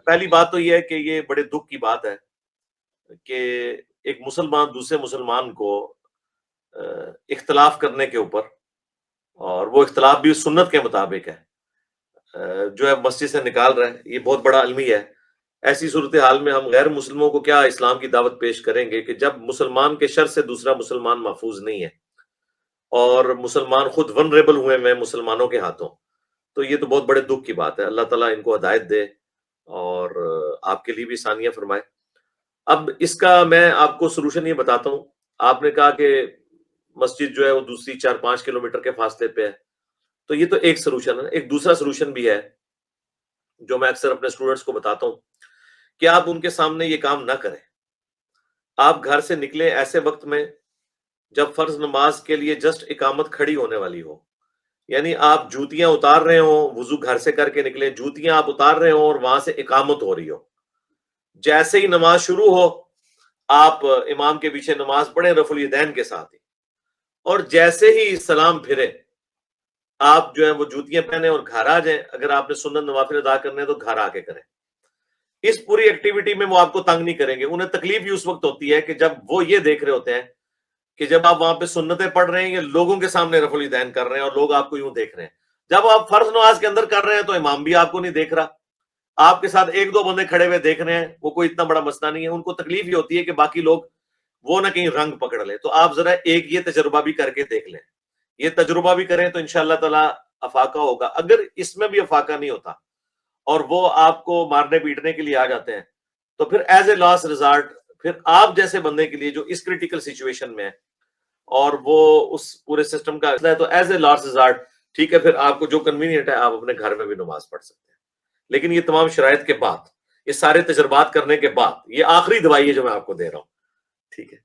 پہلی بات تو یہ ہے کہ یہ بڑے دکھ کی بات ہے کہ ایک مسلمان دوسرے مسلمان کو اختلاف کرنے کے اوپر، اور وہ اختلاف بھی سنت کے مطابق ہے، جو ہے مسجد سے نکال رہا ہے. یہ بہت بڑا المیہ ہے. ایسی صورتحال میں ہم غیر مسلموں کو کیا اسلام کی دعوت پیش کریں گے کہ جب مسلمان کے شر سے دوسرا مسلمان محفوظ نہیں ہے اور مسلمان خود ونریبل ہوئے ہیں مسلمانوں کے ہاتھوں. تو یہ تو بہت بڑے دکھ کی بات ہے. اللہ تعالیٰ ان کو ہدایت دے اور آپ کے لیے بھی ثانیہ فرمائے. اب اس کا میں آپ کو سلوشن یہ بتاتا ہوں. آپ نے کہا کہ مسجد جو ہے وہ دوسری 4-5 کلومیٹر کے فاصلے پہ ہے، تو یہ تو ایک سلوشن ہے. ایک دوسرا سلوشن بھی ہے جو میں اکثر اپنے اسٹوڈنٹس کو بتاتا ہوں کہ آپ ان کے سامنے یہ کام نہ کریں. آپ گھر سے نکلیں ایسے وقت میں جب فرض نماز کے لیے جسٹ اقامت کھڑی ہونے والی ہو، یعنی آپ جوتیاں اتار رہے ہوں، وضو گھر سے کر کے نکلیں، جوتیاں آپ اتار رہے ہوں اور وہاں سے اقامت ہو رہی ہو. جیسے ہی نماز شروع ہو آپ امام کے پیچھے نماز پڑھیں رفع الیدین کے ساتھ ہی، اور جیسے ہی سلام پھرے آپ جو ہے وہ جوتیاں پہنے اور گھر آ جائیں. اگر آپ نے سنت نوافل ادا کرنے ہیں تو گھر آ کے کریں. اس پوری ایکٹیویٹی میں وہ آپ کو تنگ نہیں کریں گے. انہیں تکلیف بھی اس وقت ہوتی ہے کہ جب وہ یہ دیکھ رہے ہوتے ہیں کہ جب آپ وہاں پہ سنتیں پڑھ رہے ہیں یا لوگوں کے سامنے رفع الیدین کر رہے ہیں اور لوگ آپ کو یوں دیکھ رہے ہیں. جب آپ فرض نماز کے اندر کر رہے ہیں تو امام بھی آپ کو نہیں دیکھ رہا، آپ کے ساتھ 1-2 بندے کھڑے ہوئے دیکھ رہے ہیں، وہ کوئی اتنا بڑا مسئلہ نہیں ہے. ان کو تکلیف یہ ہوتی ہے کہ باقی لوگ وہ نہ کہیں رنگ پکڑ لیں. تو آپ ذرا ایک یہ تجربہ بھی کر کے دیکھ لیں. یہ تجربہ بھی کریں تو انشاءاللہ تعالی افاقہ ہوگا. اگر اس میں بھی افاقہ نہیں ہوتا اور وہ آپ کو مارنے پیٹنے کے لیے آ جاتے ہیں تو پھر ایز اے لاسٹ ریزارٹ پھر آپ جیسے بندے کے لیے جو اس کریٹیکل سچویشن میں ہے اور وہ اس پورے سسٹم کا ہے تو ایز اے لاسٹ ریزارٹ ٹھیک ہے، پھر آپ کو جو کنوینئنٹ ہے آپ اپنے گھر میں بھی نماز پڑھ سکتے ہیں. لیکن یہ تمام شرائط کے بعد، یہ سارے تجربات کرنے کے بعد، یہ آخری دوائی ہے جو میں آپ کو دے رہا ہوں. ٹھیک ہے.